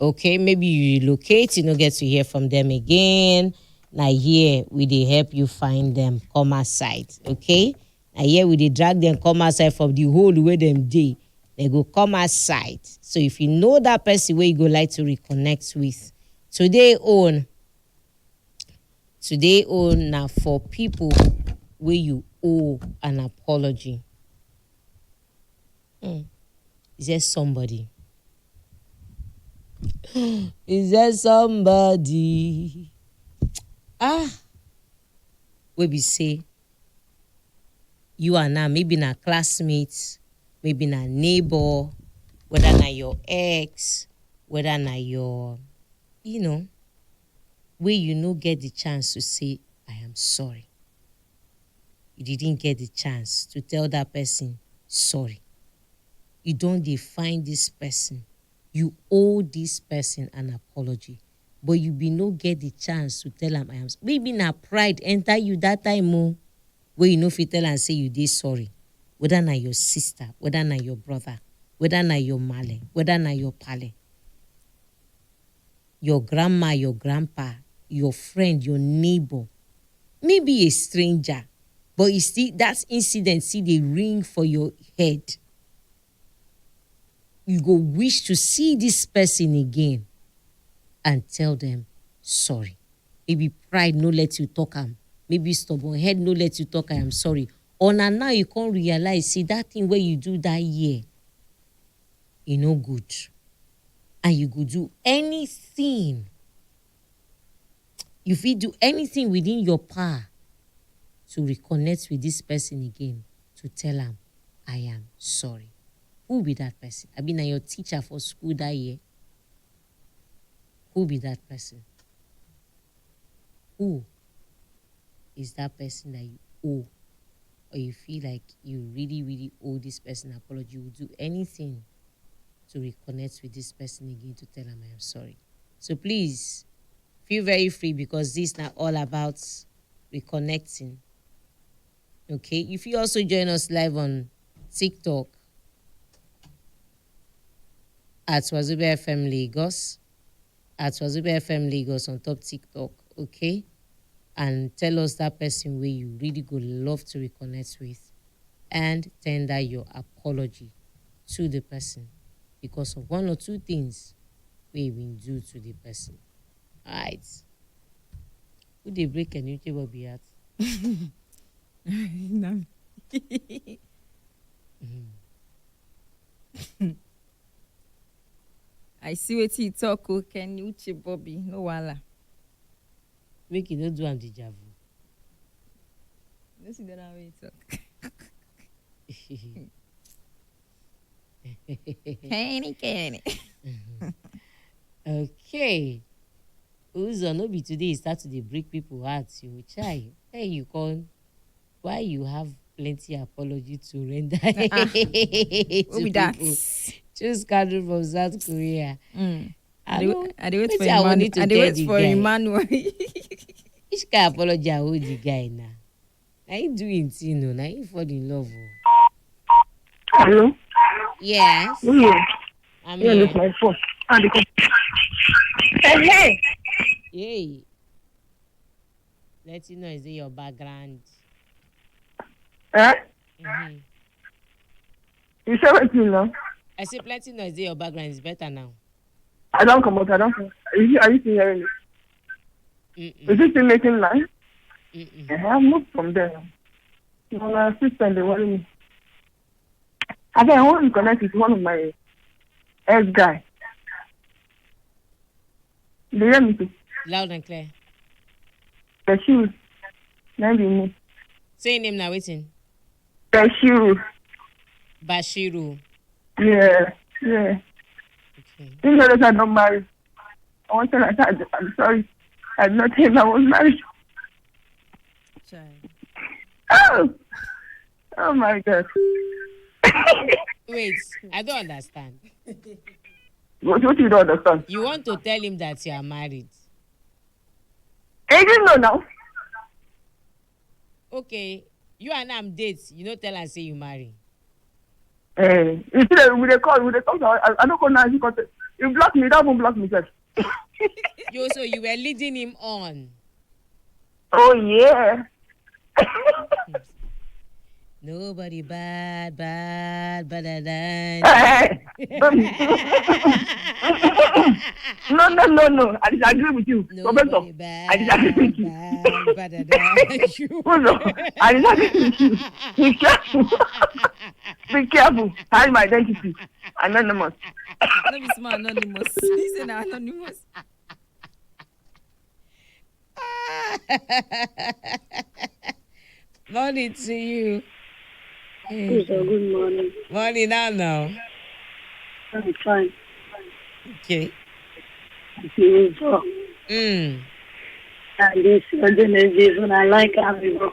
Okay, maybe you relocate, you no get to hear from them again. Now here we dey help you find them, come outside. Okay. Now here we dey drag them come outside from the hole where them dey. They go come outside. So if you know that person where you go like to reconnect with, today own now for people where you owe an apology. Is there somebody? Is there somebody? We be say you are now maybe na classmates, maybe na neighbor, whether na your ex, whether na your, where you no get the chance to say, I am sorry. You didn't get the chance to tell that person sorry. You don't define this person. You owe this person an apology. But you be no get the chance to tell him I am. Maybe na pride enter you that time where you know fit tell and say you dey sorry. Whether na your sister, whether na your brother, whether na your male, whether na your pale, your grandma, your grandpa, your friend, your neighbor, maybe a stranger, but you see that incident see the ring for your head. You go wish to see this person again and tell them sorry. Maybe pride no let you talk am. Maybe stubborn head no let you talk I am sorry. Or now you can't realize, see that thing where you do that year, you no good. And you could do anything. You fit do anything within your power to reconnect with this person again, to tell him, I am sorry. Who be that person? I been your teacher for school that year. Who be that person? Who is that person that you owe? Or you feel like you really, really owe this person an apology? You will do anything to reconnect with this person again to tell him I am sorry. So please, feel very free because this is not all about reconnecting. Okay? If you also join us live on TikTok at Wazobia FM Lagos, on top TikTok, okay? And tell us that person where you really go love to reconnect with and tender your apology to the person because of one or two things we been do to the person. All right. Who they break an YouTube be at? No. I see what you talk, can you Bobby? No wala. Make you not do am deja vu. Let's see that way you talk. Kenny. Okay. Uzo, no be today start to dey break people hearts. You chai. Hey, you call. Why you have plenty apology to render to Who be that? people? Just gathered from South Korea. I wait for I need to Emmanuel. I tell wait the for guy. Emmanuel. Which kind of apology I owe the guy now? Now he doing thing, no? Now he fall in love. Hello? Yes. Yeah. I'm Yeah, here. this my phone. Hey. Yay. Let you know is in your background. Eh? Mm-hmm. You say what you know? I say plenty noise in your background is better now. I don't come out. Are you still hearing me? Is it still making noise? I have moved from there. My assistant, they worry me. I want to connect with one of my ex-guy. Do you hear me? Loud and clear. The shoes. Maybe me. Say your name now, waiting. The shoes. Bashiru. Yeah. Okay. You know that I'm not married. I want to tell you, I'm sorry. I'm not saying I was married. Child. Oh my God. Wait, I don't understand. What you don't understand? You want to tell him that you are married? I didn't know now. Okay, you and I'm dates. You don't tell and say you marry. You see that with the call, I don't know now. You block me, don't even block me, sir. So you were leading him on. Oh, yeah. Nobody bad than Hey, you. no. I disagree with you. Professor, Nobody I disagree with bad, you. better than you. Oh, no. I disagree with you. Be careful. Be careful. Hide my identity. Anonymous. No be small anonymous. He said na anonymous. Morning to you. Good morning. Morning now. I'm fine. Okay. So, Mm. and this energy, when I like Amigo.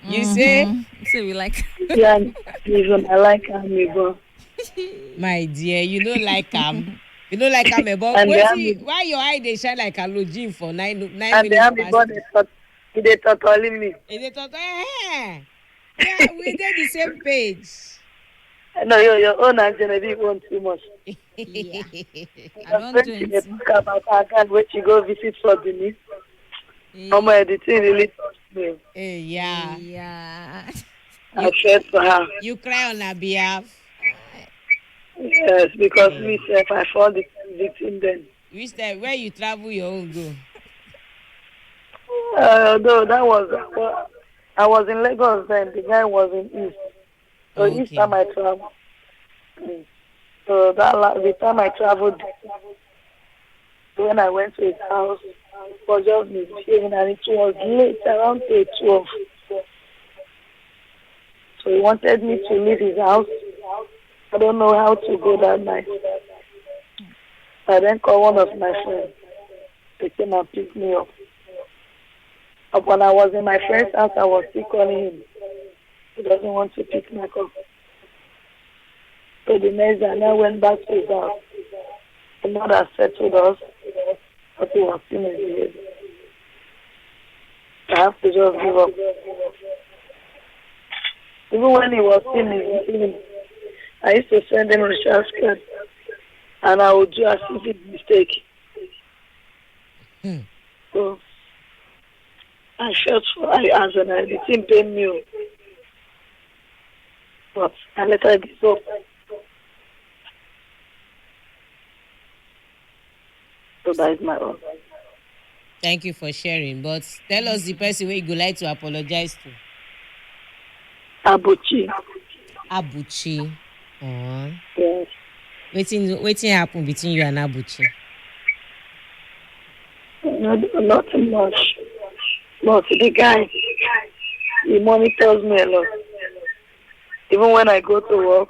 You say? So we like. Yeah, even I like Amigo. My dear, you don't like him. You don't like him about And the Amigo, why your eye they shine like halogen for 9 and the minutes Amigo, past? they totally me. Is it yeah, we did the same page. No, your own and Genevieve want too much. Yeah. I I'm don't going to drink. talk about her again when she go visit for Benin. My editing really touched me. Yeah. Yeah. I felt for her. You cry on her behalf. Yes, because me self, I found the victim then. Which time where you travel your own go? Though that was, I was in Lagos then. The guy was in East. So each time I travel, so the time I traveled, when I went to his house, it was just misbehaving and it was late, around 12. So he wanted me to leave his house. I don't know how to go that night. I then called one of my friends. They came and picked me up. But when I was in my friend's house, I was still calling him. He doesn't want to pick my call. So the next day, I went back to his house. The mother settled us, but he was still misbehaving. I have to just give up. Even when he was still misbehaving, I used to send him a recharge card, and I would do as if it's a mistake. So I felt for as an editing pain me, but I let her give up. So that is my own. Thank you for sharing. But tell us the person where you would like to apologize to. Abuchi. Abuchi. Yes. Waiting happen between you and Abuchi. Not much. But the guy, he monitors me a lot. Even when I go to work,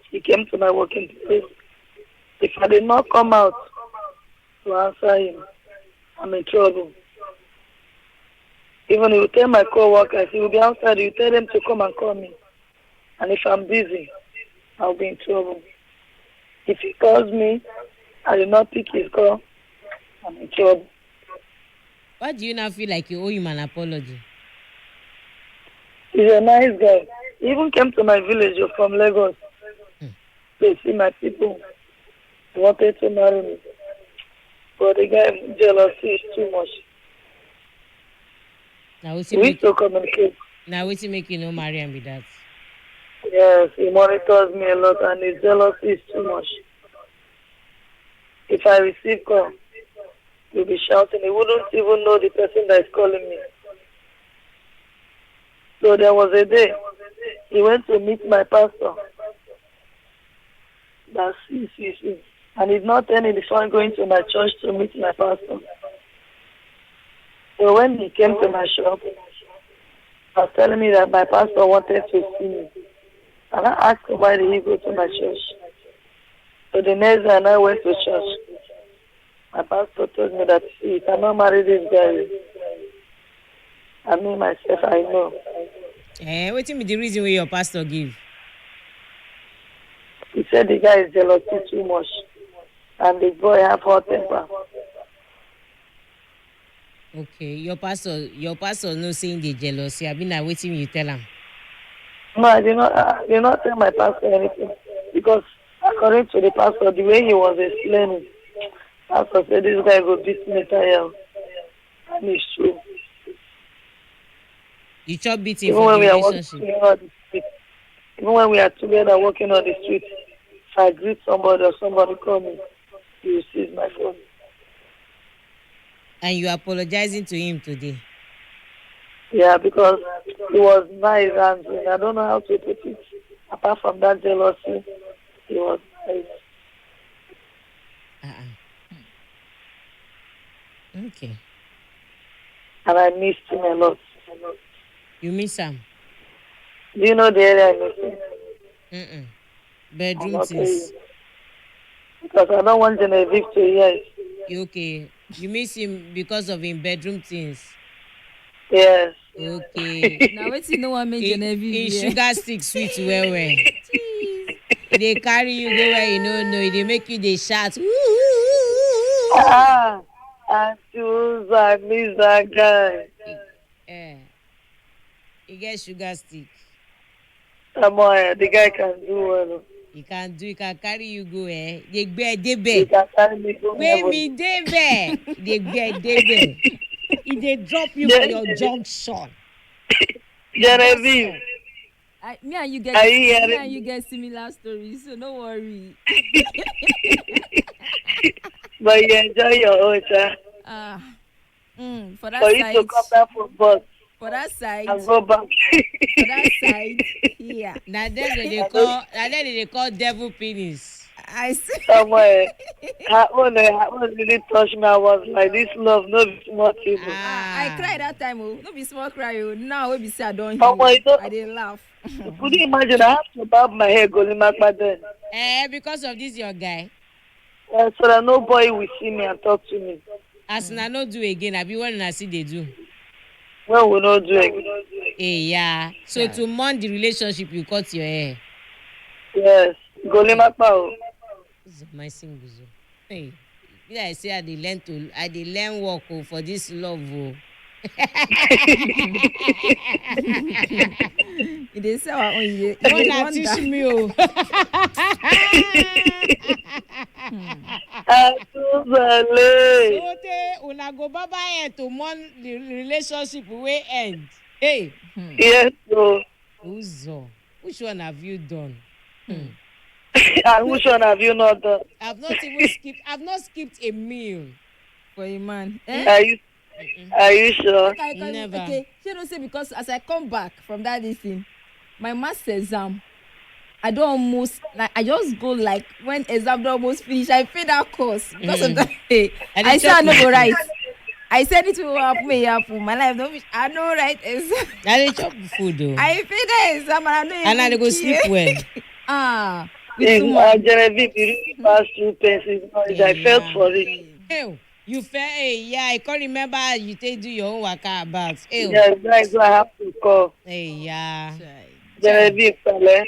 he came to my working place. If I did not come out to answer him, I'm in trouble. Even if you tell my co-workers, he will be outside, you tell them to come and call me. And if I'm busy, I'll be in trouble. If he calls me, I do not pick his call, I'm in trouble. Why do you now feel like you owe him an apology? He's a nice guy. He even came to my village from Lagos to see my people. He wanted to marry me. But the guy jealousy is too much. Now We used to communicate. Now wait to make you no marry and be that. Yes, he monitors me a lot and his jealousy is too much. If I receive call, he'll be shouting. He wouldn't even know the person that is calling me. So there was a day, he went to meet my pastor. That's CCC. And he's not telling me before going to my church to meet my pastor. So when he came to my shop, he was telling me that my pastor wanted to see me. And I asked him why did he go to my church. So the next day I went to church. My pastor told me that he cannot marry this guy. I me myself, I know. What be the reason why your pastor give? He said the guy is jealous too much. And the boy have hot temper. Okay, your pastor no saying the jealousy. I been waiting you tell him. No, I did not tell my pastor anything. Because according to the pastor, the way he was explaining, As I said, this guy go beat me tire. And it's true. You chop beating Even for the when we are working relationship. together on the street, even when we are together working on the street, if I greet somebody or somebody call me, he will seize my phone. And you apologizing to him today. Yeah, because he was nice and I don't know how to put it. Apart from that jealousy, he was nice. Okay. And I missed him a lot. You miss him? Do you know the area I miss him? I'm Bedroom not telling things. you. Because I don't want Genevieve to hear it. You okay? You miss him because of him bedroom things. Yes. Okay. Now wait till no one make Genevieve in here. sugar stick sweet well. Jeez. They carry you go where you don't know. They make you they shout. And choose, I miss that guy. You get sugar stick. Come on, the guy can do well. He can carry you go They bear He can carry me go Where heaven. me dey bear. They bear. If they drop you for your junction. Genevieve, Me and you are you hearing me and you get similar stories, so no worry. but you enjoy your own, sir. For that For you side, to come back from bus for that side, and go back. for that side, yeah. Now then they call devil penis. I see. Somewhere. Her own really touched me. I was like, this love, no be small thing. I cried that time. Oh, no be small cry. Oh, now we be say I don't Someone, hear. I didn't laugh. Could you imagine? I have to bob my hair going back then. Because of this your guy. So that no boy will see me and talk to me. As I no do again, I be when I see they do. When we not do it. Yeah. So to mourn the relationship, you cut your hair. Yes. Golimapa. This is my single. Hey, I say I dey learn work for this love. They say our own. You Wanna teach me So una go baba end to mourn the relationship wey end. Hey. Yes, so. Uzo. Which one have you done? And which one have you not done? I've not skipped a meal. For a man. Are you sure? Never. Okay. You know, say because as I come back from that thing, my maths exam, I just go like when exam don almost finish, I fail that course because of that. I say I no go right. I said it will happen. My life don't. I know right exam. I dey chop food though. I fail that exam and I know. And I dey go sleep well. Genevieve, you really passed through pains. I felt for it. Hey, you fell. Yeah, I can't remember how you take do your own waka about. Yes, that's why I have to call. Yeah. Genevieve, pẹ̀lẹ́.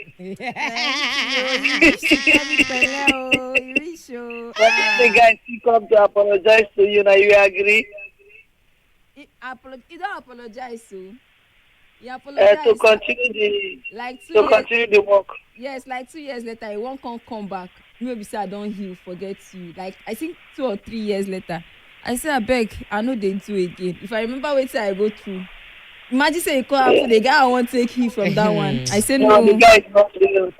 But if the guy still come to apologize to you, now you agree? He don't apologize, so. He apologized. To continue continue the work. Yes, like 2 years later, he won't come back. Maybe say I don't heal, forget you. Like I think 2 or 3 years later, I say I beg, I know they do again. If I remember what I go through, imagine say you call after the guy I want to take heal from that one. I say no. The guy is not serious.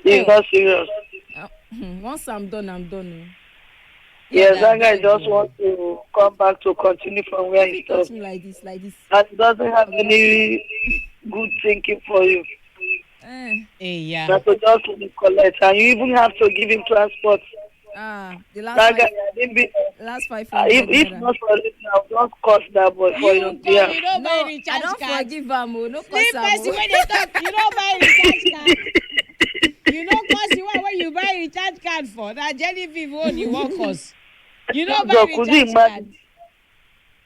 He's not serious. Once I'm done, I'm done. Yes, that guy just wants to come back to continue from where he stopped. Touch me like this. And he doesn't have any good thinking for you. Yeah. That to just collect, and you even have to give him transport. The last that five, guy didn't be. Last 500. If not for it, I'll just cost that boy for you. Yeah. You don't buy recharge I don't card. forgive him. No cost Sleep person when they talk, you don't buy recharge card. You know cost the one when you buy recharge card for that Genevieve only one cost. You don't buy recharge card.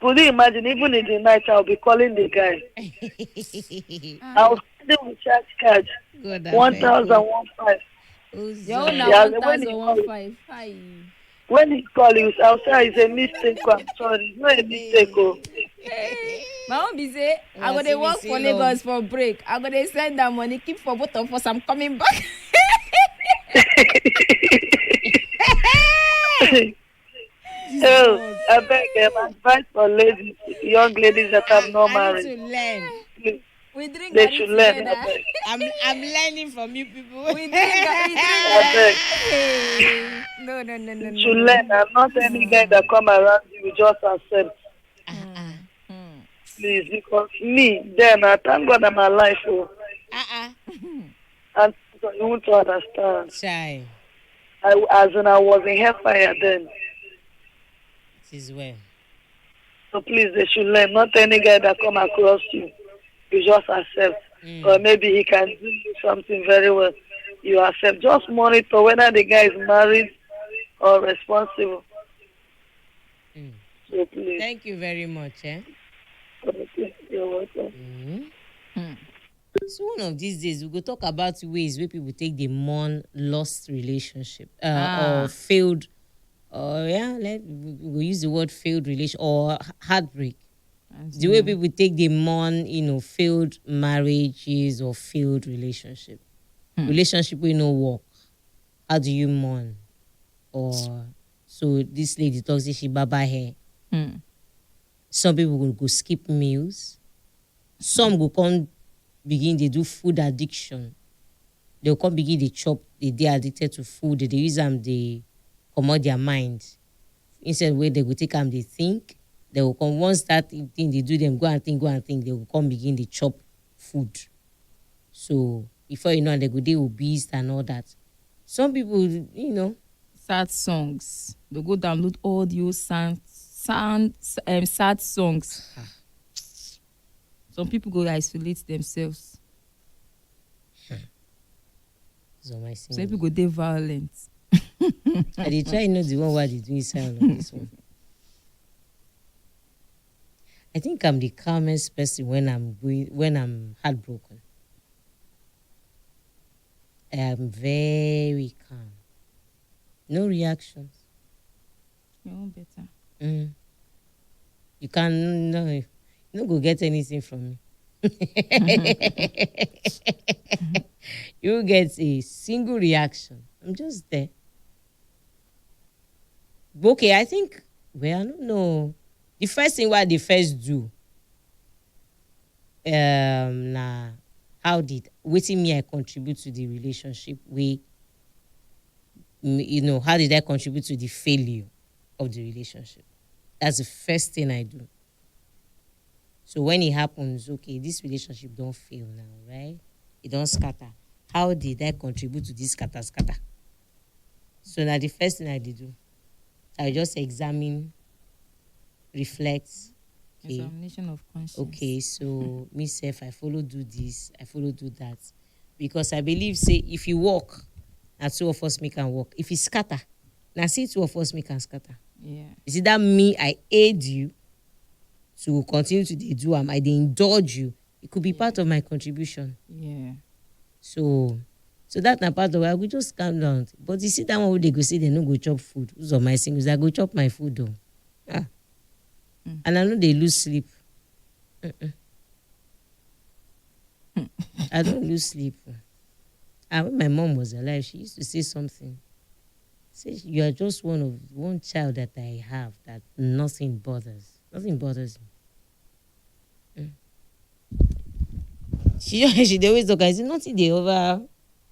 Could you imagine, even in the night, I'll be calling the guy. I'll send him recharge card. 1,015. Your own now 1,015. Hi. When he calls, I'll say it's a mistake. I'm sorry, it's not a mistake. My own be say, I go to work for Lagos for break. I go to send that money, keep for both of us. I'm coming back. this Oh, world. I beg advice for ladies, young ladies that have not I need married. to learn. Please, We drink they garri should learn. I together. beg. I'm learning from you people. We drink I garri. beg. Hey. No, no, no, no, You no, should no. learn. I'm not any guy that come around you just accept. Uh-uh. Please, because me, then I thank God I'm alive. Oh, Uh-uh. and you want to understand. Shy. As in, I was in hellfire then. It is well. So please, they should learn. Not any guy that come across you, you just accept. Or maybe he can do you something very well. You accept. Just monitor whether the guy is married or responsible. Mm. So please. Thank you very much. Okay, you're welcome. So one of these days we go talk about ways where people take the mourn lost relationship or failed we go use the word failed relation or heartbreak. The way people take the mourn, failed marriages or failed relationship. Relationship will no work. How do you mourn? Or so this lady talks she baba hair. Some people will go skip meals. Some go come begin they do food addiction. They'll come begin they chop, they addicted to food, they use them, they come out their mind. Instead where they go take them, they think, they will come once that thing they do them, go and think, they will come begin they chop food. So before you know they go they obese and all that. Some people, Sad songs. They go download audio sad songs. Some people go isolate themselves. So my Some people go they violent. I dey try know the one why they do inside of this one. I think I'm the calmest person when I'm heartbroken. I am very calm. No reactions. Your own better. You can no, you no go get anything from me. You get a single reaction. I'm just there. Okay, I think I don't know. The first thing what they first do, nah, how did waiting me I contribute to the relationship? How did I contribute to the failure of the relationship? That's the first thing I do. So when it happens, okay, this relationship don't fail now, right? It don't scatter. How did I contribute to this scatter? So now the first thing I did do, I just examine, reflect. Okay. Examination of conscience. Okay, so myself, I follow do this, I follow do that. Because I believe, say, if you walk, now two of us make can walk. If you scatter, now see two of us make can scatter. Yeah. Is it that me, I aid you to continue to do I indulge you? It could be part of my contribution. Yeah. So that na part of it. I go just calm down. But you see that one where they go say they no go chop food. Who's on my singles? I go chop my food though. And I know they lose sleep. I don't lose sleep. And when my mom was alive, she used to say something. Say you are just one child that I have that nothing bothers. Nothing bothers me. She dey always talk. I say nothing they ever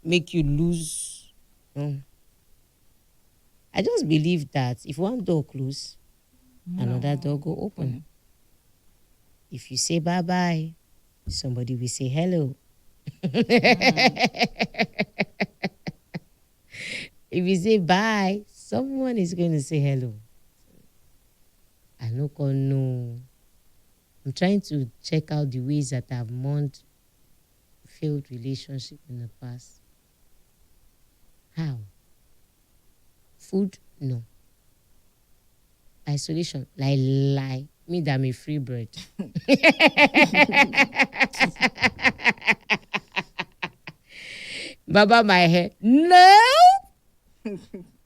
make you lose. I just believe that if one door close, another door go open. If you say bye bye, somebody will say hello. If you say bye, someone is going to say hello. I no can know. I'm trying to check out the ways that I've mourned failed relationship in the past. How? Food? No. Isolation? Lie. Me that me free bread. Baba my hair. No.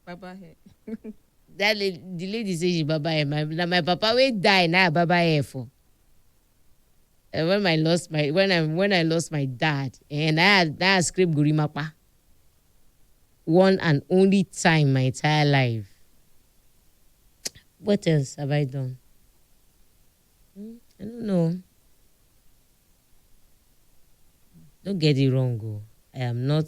Baba hair. The lady say she baba hair. My papa will die now. Baba hair for. When I lost my dad, and I had script Gorimapa. One and only time my entire life. What else have I done? I don't know. Don't get it wrong. Oh. I am not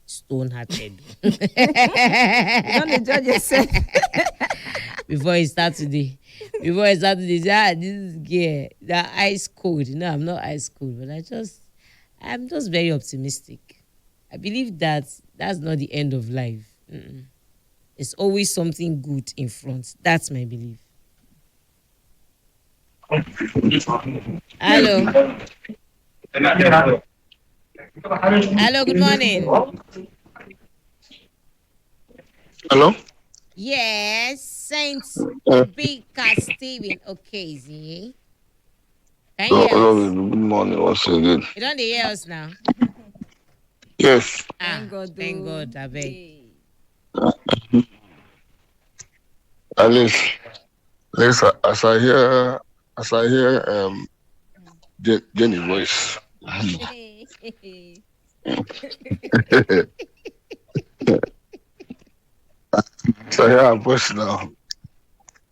stone hearted. You don't dey judge yourself. Before you start today, say, this is gay. That ice cold. No, I'm not ice cold, but I'm just very optimistic. I believe that that's not the end of life. There's always something good in front. That's my belief. Hello. Hello, good morning. Hello? Yes, Saint Uh, Obika Stephen Okezi. Can you so, hear hello, us? good morning once again. You don't hear us now? Yes, Thank God, Thank though. God, I beg. Hey. at least as I hear Jenny's voice. So I hear her voice now.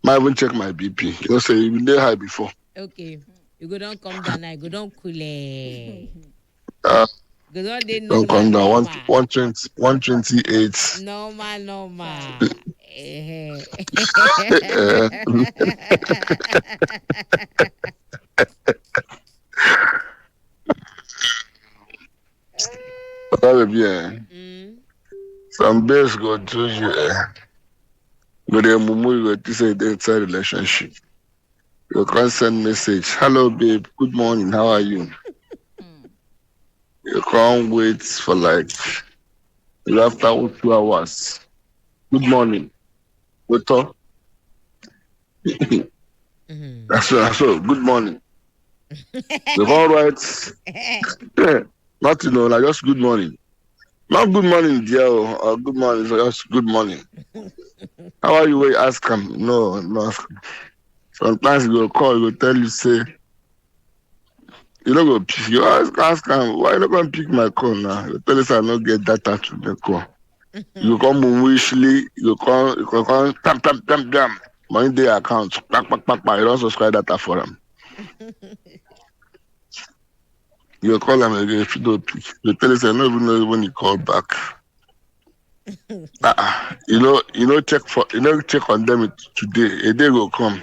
Might even check my BP. You know, say you been high before. Okay. You go don't come down now. You go don't cool. You Uh, go don't dey don't normal, come down. normal. 128. Normal, normal. Uh, that be some babes go do you. Go there, mumu, you go say they inside relationship. You can send message. Hello, babe. Good morning. How are you? You can't wait for like after 2 hours. Good morning. Wait up. That's so. Good morning. You can't write. Nothing, no, like just good morning. Not good morning, dear, or good morning, so just good morning. How are you? Wait, ask him. No, no. Ask him. Sometimes he will call, he will tell you, say, you don't go pick. You ask him, why you not going to pick my call now? You tell us I don't get data to the call. You come wishly, you come, tam. Money day account, pack. You don't subscribe data for them. You call them again if you don't pick. You tell us I don't even know when you call back. Check on them today. A day will come.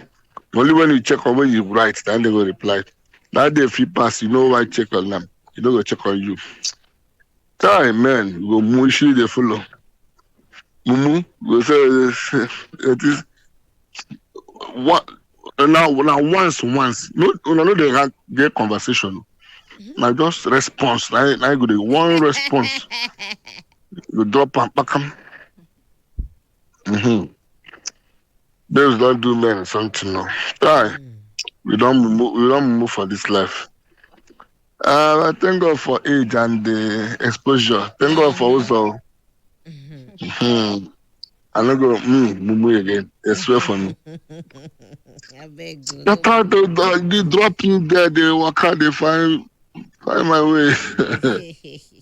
Only when you check on when you write, then they will reply. That day if you pass, you know why check on them. You don't go check on you. Time man, you go mushi they follow. Mumu, go say it is what now once. No they get conversation. Now just response. Now go the one response. You drop and pack them. Babes don't do men something no. Try. We don't move for this life. I thank God for age and the exposure. Thank God for also. I don't go mumu again. I swear for me. I beg you, The no part mumu. of they drop in there, they walk out, they find my way.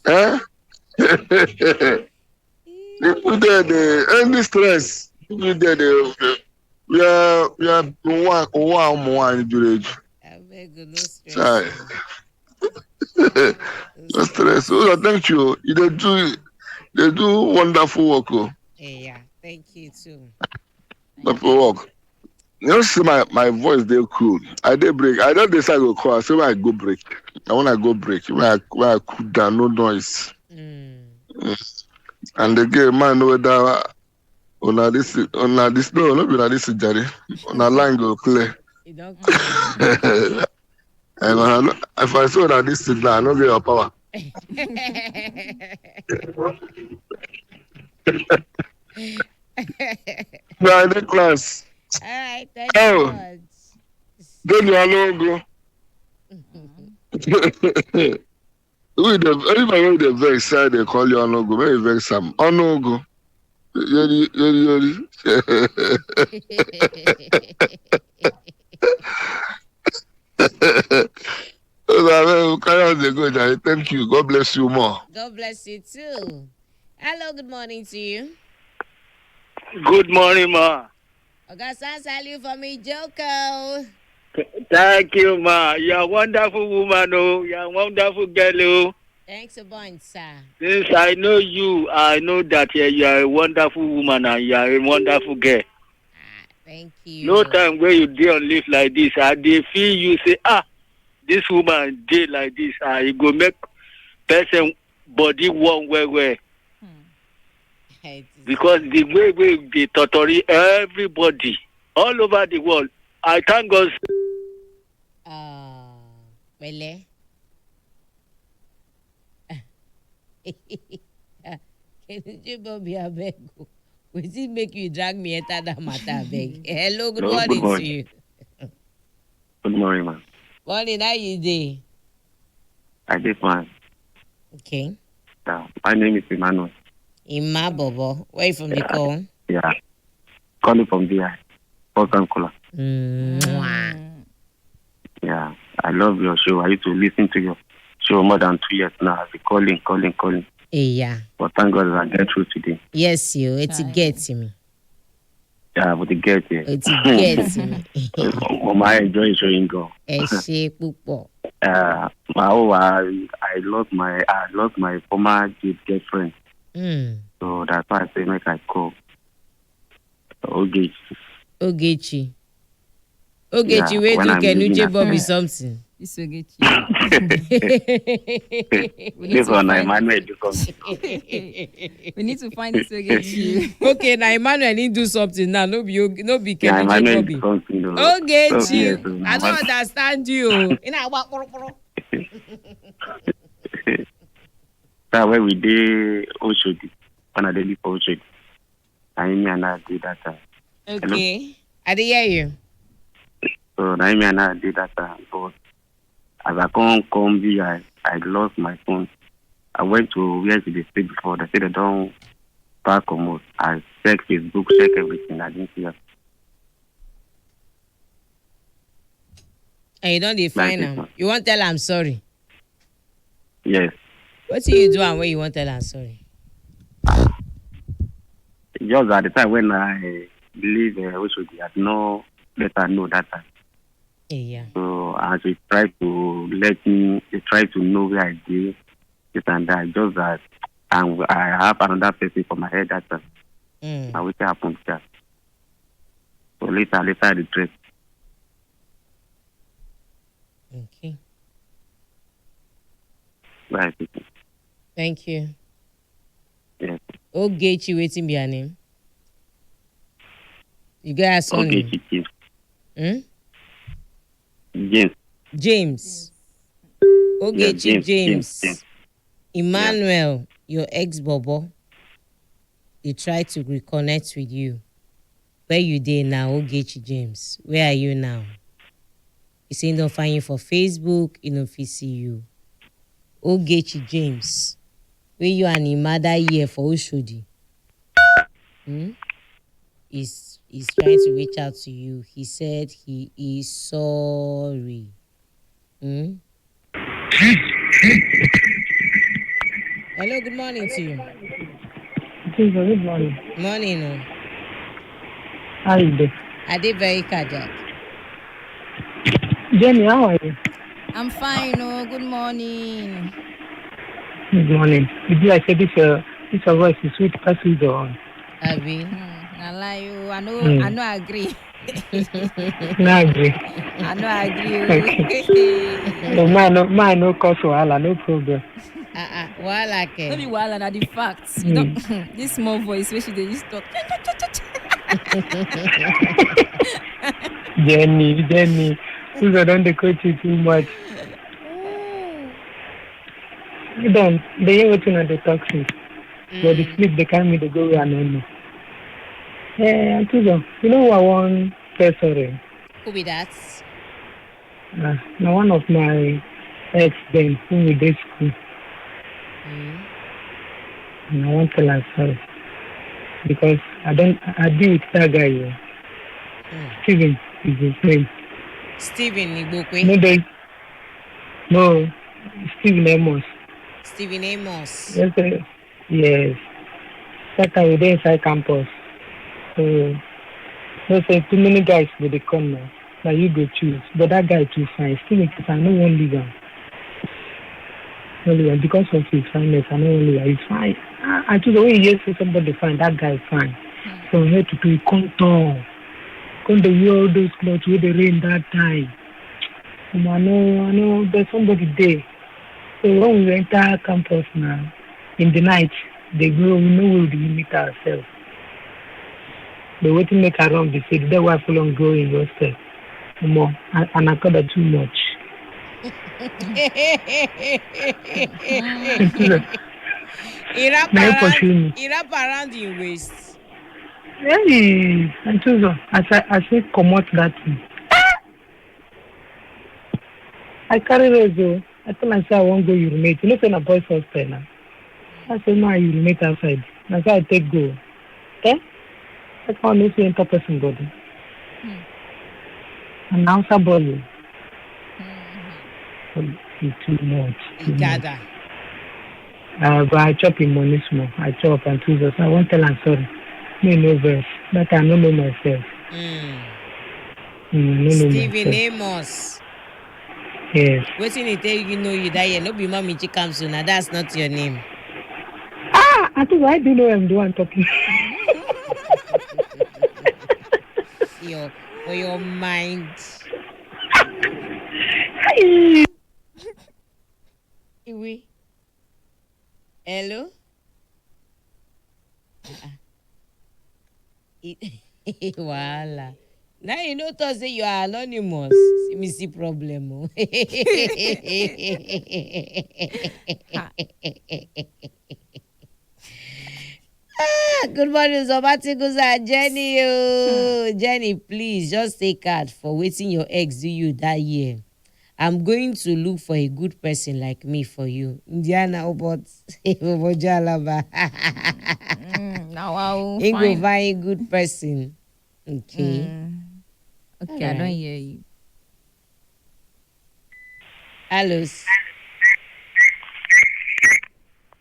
Eh? People there, they any stress. People there, we are one village. I beg you, no stress. Sorry. Oh. No No stress. stress. Oh, thank you. They do wonderful work. Oh. Yeah, thank you too. Wonderful work. You know, see my voice they cool. I did break. I don't decide to call. I say when I go break. I when I go break. When I cool down, no noise. And again, man, know that no be na this Jerry. On a line go clear. You don't clear now. If I saw that this thing now, I don't get your power. Now in the class. All right, thanks so Oh, much. then you alone go. Everybody when they vex side they call you Onogo. When you vex Sam Onogo. Yori. Carry on the go, Jare. Thank you. God bless you more. God bless you too. Hello, good morning to you. Good morning, ma. Oga salute for me, Joko. Thank you, ma. You're a wonderful woman, oh. You're a wonderful girl, oh. Thanks a bunch, sir. Since I know you, I know that you are a wonderful woman and you are a wonderful girl. Thank you. No time where you dey on live like this, they feel you say, this woman dey like this, it go make person body warm well. Because the way they torture everybody all over the world, I thank God. Wele. Can you Bobby abeg? Will it make you drag me enter that matter abeg? Hello, good morning to you. Good morning, man. Morning, how you dey? I dey fine. Okay. My name is Emmanuel. Ima Bobo. Where you from the call? Yeah. Calling from VI. Port Ancola. Yeah. I love your show. I used to listen to your show more than 2 years now. I've been calling. Yeah. But thank God I get through today. Yes, you. It's get me. Yeah, but it get here. It's get me. I enjoy showing God. I lost my former girlfriend. So that's why I say make I call. Ogechi, where do Kenuche Bobby something? It's Ogechi. This one, Emmanuel, we need to find this Ogechi. Okay, now Emmanuel need do something now. No be Kenuche Bobby. Ogechi, I don't understand you. That's where we did Oshodi. When I did for Oshodi. Naomi and I did that time. Okay. Hello? I did hear you. So Naomi and I did that time. But as I come here, I lost my phone. I went to where they stayed before. They said they don't pack almost. I checked Facebook, check everything. I didn't see it. And you don't define them. You won't tell I'm sorry. Yes. What do you do and when you won't tell I'm sorry? Just at the time when I believe Oshodi, I had no let her know that time. Yeah. So as they try to know where I did this and that, just that, and I have another person for my head that time. And which happened there. So later I regret. Okay. Right. Thank you. Yes. Ogechi, waiting be her name. You got a son name? James. Ogechi James. Emmanuel, your ex-bobo, he tried to reconnect with you. Where you dey now, Ogechi James? Where are you now? He say he don't find you for Facebook, he don't see you. Ogechi James, where you and him mother here for Oshodi? He's trying to reach out to you. He said he is sorry. Hello, good morning to you. Good morning. Morning. How are you doing? I did very cardiac. Jenny, how are you? I'm fine. Good morning. Good morning. Did you say this voice is sweet passage on? Abi. I lie you. I know agree. No agree. I know agree. Okay. So mine no cause wahala, no problem. Wahala ke. No be wahala, na the facts. You don't this small voice where she dey use talk. Jenny, Susan don't coach you too much. You don't. They hear what you the toxic. But the sleep they carry me to go where I don't know. Susan, you know who I want say sorry? Who be that? Now one of my ex then who we did school. And I want to tell her sorry. Because I deal with that guy. Steven is his name. Steven Igbokwe? No, Steven Amos. Steven Amos. Yes. That time we were inside campus. So No say too many guys go dey come now. Now you go choose. But that guy too fine. Still in case I no wan leave am. No leave am because of his fineness. I no wan leave am. He's fine. I choose when you hear say somebody fine, that guy fine. So here to do come down. Come dey wear all those clothes wey dey rain that time. I know there's somebody there. So when we enter campus now, in the night, they go, we know where we meet ourselves. The way to make a run, they say, the wife will go in your step. More, and I call that too much. He wrap around your waist. Hey, and so I say, come out that thing. I carry those. I tell myself I won't go urinate. You know, say a boys hostel now. I say no, I urinate outside. That's why I take go. Okay? I can't miss enter person body. And now somebody. It's too much. Gather. But I chop him money small. I chop and choose. I won't tell him sorry. Me no verse. That I don't know myself. Stephen Amos. Yes. Waiting to tell you know you die. No be mommy comes soon. Now that's not your name. I think I do know I'm the one talking. For your mind. Iwi. Hello? Voila. Now you know to say you are anonymous. See me see problem. Good morning, Zobatiguza Jenny. Jenny, please just take card for waiting your ex do you that year. I'm going to look for a good person like me for you. Indiana but now I'll find a good person. Okay. Okay, right. I don't hear you. Hello.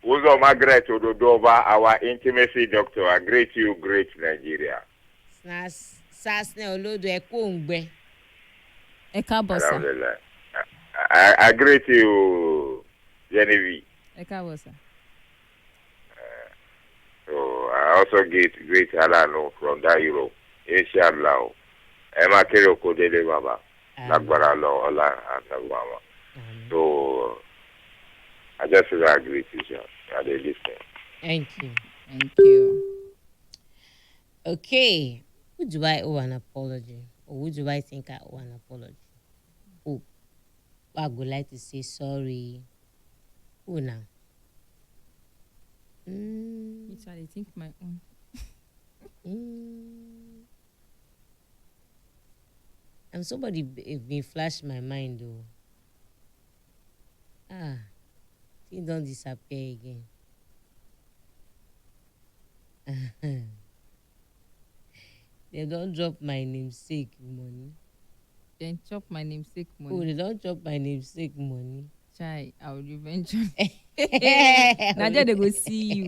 Who's Margaret Ododova, our intimacy doctor? I greet you, great Nigeria. I greet you, Genevieve. So I also greet Alano from that Europe. Inshallah. Emma Keroko Dele Baba. Nagbara Lo Ola and Mama. So I just feel I greet you, sir. Thank you. Thank you. Okay. Who do I owe an apology? Or who do I think I owe an apology? Who? I would like to say sorry. Who now? Which I think my own. And somebody been flash my mind though. Things don't disappear again. They don't drop my namesake money. Then chop my namesake money. Oh, they don't chop my namesake money. Chai, I will revenge you. Now they go see you.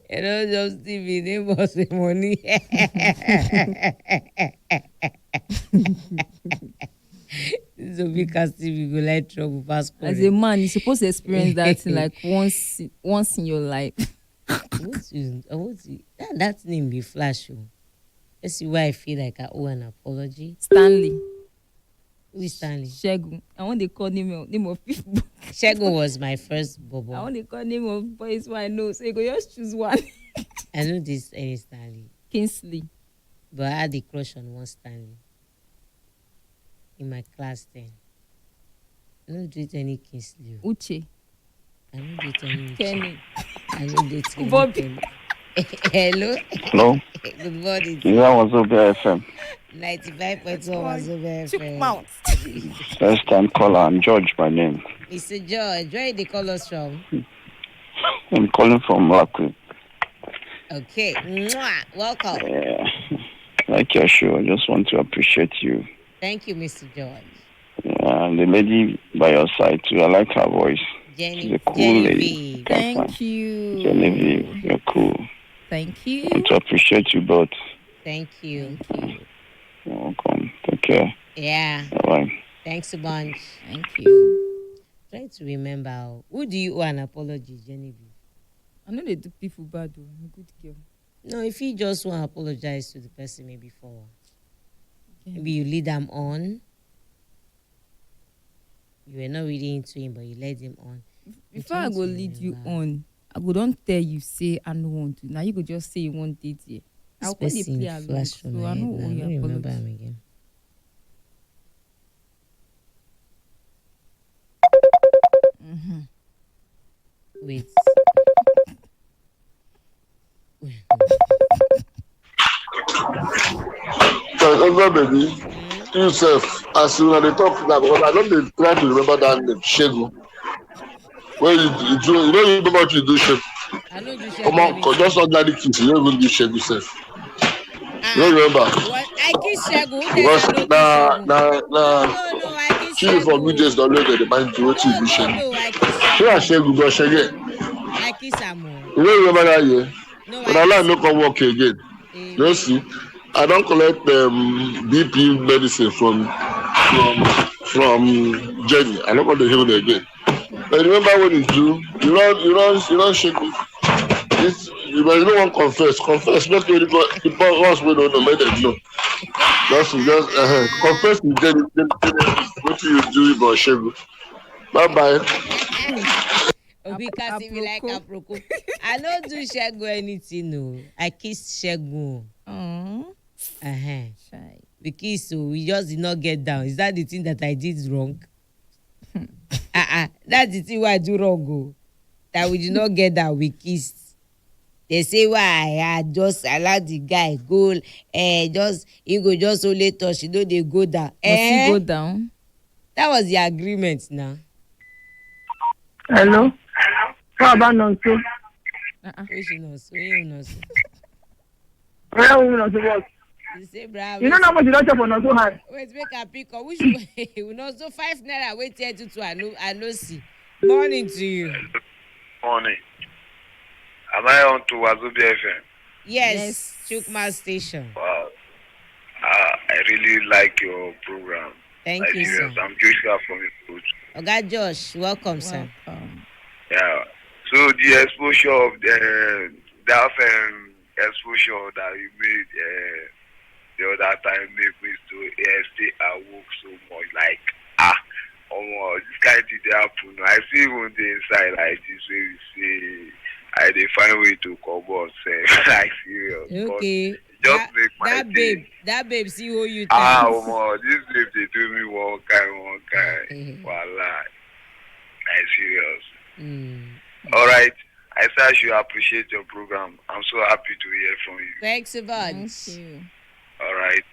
You don't just see me, they must say money. This will be casting we go like trouble past. As a man, you're supposed to experience that thing like once in your life. That name be flash. Let's see why I feel like I owe an apology. Stanley. Who is Stanley? Shegun. I want to call name of people. Shegun was my first bobo. I want to call name of boys who I know. So you go just choose one. I know this any Stanley. Kingsley. But I had a crush on one Stanley. In my class then. I don't date any Kingsley. Uche. I don't date any Uche. Kenny. I don't date any Bobby. Kenny. Hello? Hello? Good morning. Yeah, what's up, FM? 95.1 FM. First time caller, I'm George by name. Mr. George, where did they call us from? I'm calling from Rockwood. Okay. Mwah. Welcome. Yeah. Like your show, I just want to appreciate you. Thank you, Mr. George. Yeah, and the lady by your side too, I like her voice. Jenny, She's a cool Genevieve. lady. Thank you. Genevieve, you're cool. Thank you. I want to appreciate you both. Thank you. You're welcome. Take care. Yeah. Bye. Thanks a bunch. Thank you. Try to remember who do you owe an apology, Genevieve? I know they do people bad though. I'm a good girl. No, if you just want to apologize to the person maybe for Yeah. maybe you lead them on. You were not really into him, but you led him on. Before I go lead you on, I go don't tell you say I don't want to. Now you go just say you want date here. I'll call the play along. Flash from So my I head know now. I all don't your remember apology. him again. Wait. So, baby, yourself, as you they talk now, because I don't dey try to remember that name, Shegu. When you do, you don't remember what you do, Shegu. I don't do Come Shegu on, cause just anything. ordinary kiss, you don't even do Shegu self. You don't Ah, remember? what I kiss Shegu? Who says I Because don't kiss Shegu? No, na no, no. I kiss she from new days Shegu. don't know the mind to what you No, do no, Shegu. no. I kiss She a Shegu. Shegu, but Shegu. I kiss Amo. You I don't remember kiss that him. year? No, But I I like kiss no him. come work again. You Amen. see, I don't collect BP medicine from Jenny. I don't want to hear it again. But remember when you do, you don't shake it. It's, you don't want confess. Confess. Make the boss we don't know, make them know. Just confess to Jenny. What you do about shake it. Bye bye. Obi can see me like Aproko. aproko. I don't do Shegu anything, no. I kiss Shegu. Oh, shy. We kiss, so we just did not get down. Is that the thing that I did wrong? That's the thing why I do wrong, oh. That we did not get down, we kissed. They say why I had just allowed the guy go, just he go just only touch, you know they go down. Must he go down? That was the agreement now. Hello? What about Nonso? Which knows? You know. Where are we Nonso what? You say, brah, You know how much you don't check for Nonso hand? wait, make a pick up. Which we know so 5 naira. Wait here to I know see. Morning to you. Morning. Am I on to Wazobia FM? Yes. Chukma Station. Wow. I really like your program. Thank you, serious. sir. I'm Joshua from Ipoh. Oga Josh, welcome, sir. Yeah. So the exposure of that exposure that you made the other time made me to stay awoke so much. Like this kind of thing dey happen. I see one day inside like this where you say I dey find way to comot sef. Like serious. Okay. Just make my day. That babe see who you tell. This babe they do me one kind. Voila. I'm serious. All right. I say I should appreciate your program. I'm so happy to hear from you. Thanks a bunch. Thank you. All right.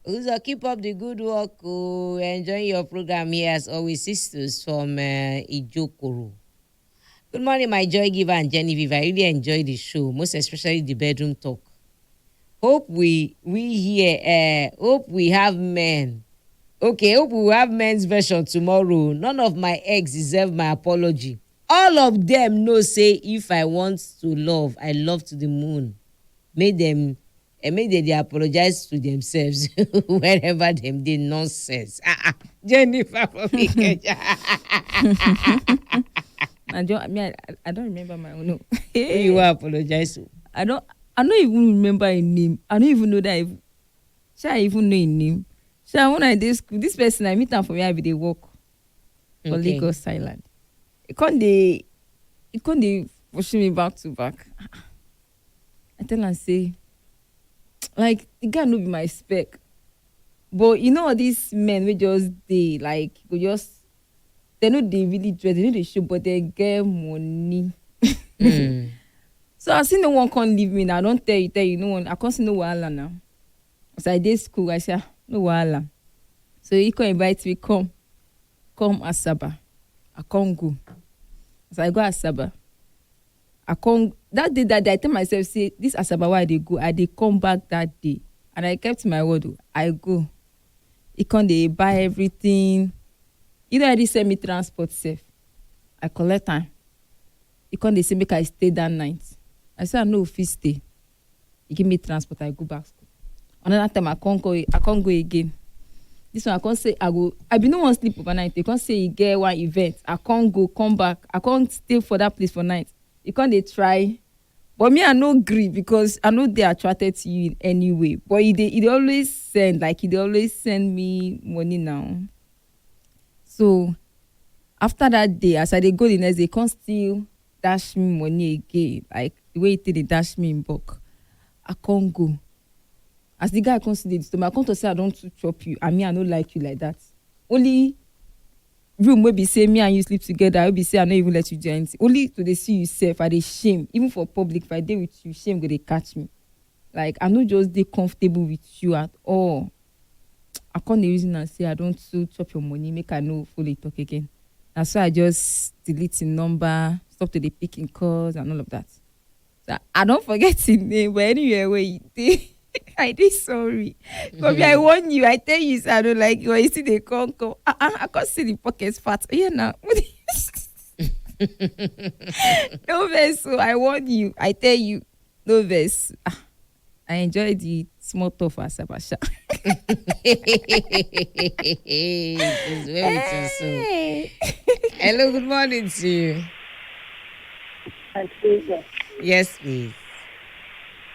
Uzo, keep up the good work. Oh. Enjoying your program here as always, sisters from Ijokoro. Good morning, my joy giver and Genevieve. I really enjoy the show, most especially the bedroom talk. Hope we have men. Okay, hope we will have men's version tomorrow. None of my ex deserve my apology. All of them know say if I want to love, I love to the moon. Make them they apologize to themselves wherever them they nonsense. Jennifer for me. I don't remember my own. No. You will apologize to? I don't even remember a name. I don't even know that. I even know a name. So when I did school, this person I meet am for where I be dey work for Lagos Island. It can't dey pushing me back to back. I tell am say, like the guy no be my spec, but you know all these men wey just dey like go just they know they really dress, they know they show, but they get money. So I see no one can leave me now. I don't tell you no one. I can't see no wahala now. So I did school. I say no wahala. So he can invite me come Asaba. I can't go. So I go Asaba. I can't. That day I tell myself say this Asaba why they go. I they come back that day, and I kept my word. I go. He can't they buy everything. You know I did send me transport safe. I collect time. He come dey say make I stay that night. I say I no fit stay. He give me transport, I go back school. Another time I can't go again. This one I can't say I be no one sleep overnight. They can't say he get one event. I can't go, come back. I can't stay for that place for night. You can't they try. But me, I no agree because I know they attracted to you in any way. But he always send, like he always send me money now. So after that day, as I dey go the next day, can't still dash me money again. Like the way they dash me in bulk. I can't go. As the guy comes to the stomach, I come to say I don't too chop you. I mean, I don't like you like that. Only room will be say me and you sleep together. I will be say I don't even let you do anything. Only to they see you safe, I dey shame. Even for public, if I dey with you, shame go they catch me. Like I no just dey comfortable with you at all. I can't reason and say I don't too chop your money, make I no fully talk again. And so I just delete the number, stop to the picking calls and all of that. So I don't forget his name, but anyway, where you did. I did sorry. But me, I warn you, I tell you, I don't like you. You see the come. I can't see the pockets fat. Yeah, now. No verse. So I warn you. I tell you, no verse. I enjoy the small talk for Asabasha. It's very hey. Hello, good morning to you. Yes, please.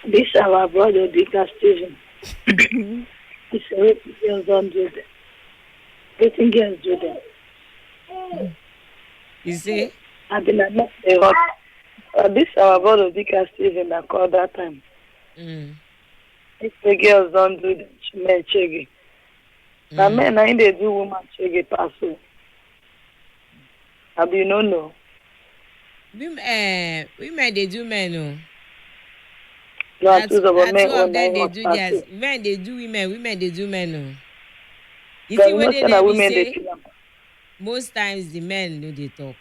This our brother, Dika Stephen. He said, what girls don't do that. What girls do that. You see? I've been at the hot. This our brother, Dika Stephen, I called that time. If the girls don't do that, men chege. Now men, I they do woman chege pass. I be no no. Women they do men no. No, two of them they do theirs. Men they do women they do men no. You see what they women say? They most times the men know they talk.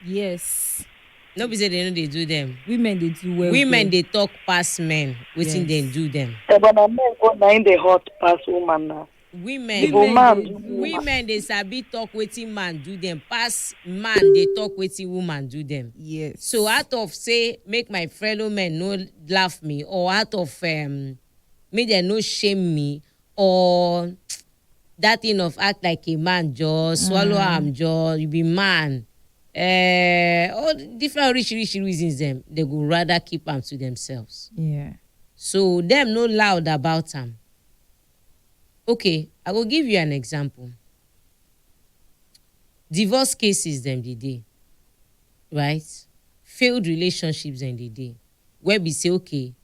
Yes. Nobody say they know they do them. Women they do well. Women they talk past men. Waiting they do them. But men go now in the hot past woman now. Women they sabi talk waiting man do them. Pass man they talk waiting woman do them. Yes. So out of say make my fellow men no laugh me, or out of make them no shame me, or that thing of act like a man just swallow am just you be man. All different rich reasons them they go rather keep them to themselves. Yeah. So them no loud about them. Okay, I will give you an example. Divorce cases them the day, right? Failed relationships them the day. Where we say okay,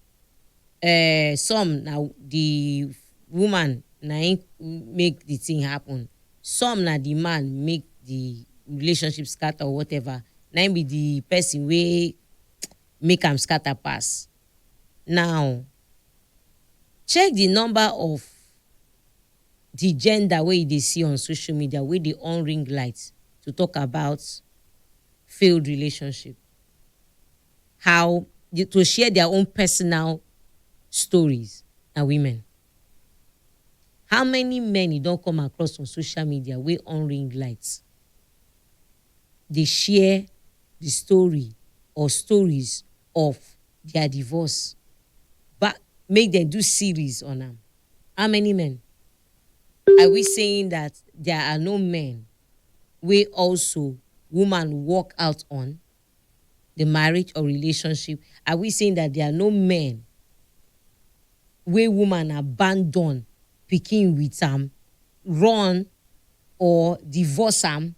some now the woman now make the thing happen. Some now the man make the relationship scatter or whatever. Now be the person way make am scatter pass. Now check the number of the gender way they see on social media, where they on ring lights to talk about failed relationship. How to share their own personal stories and women. How many men you don't come across on social media where on ring lights? They share the story or stories of their divorce, but make them do series on them. How many men? Are we saying that there are no men where also woman walk out on the marriage or relationship? Are we saying that there are no men where woman abandon picking with run or divorce am?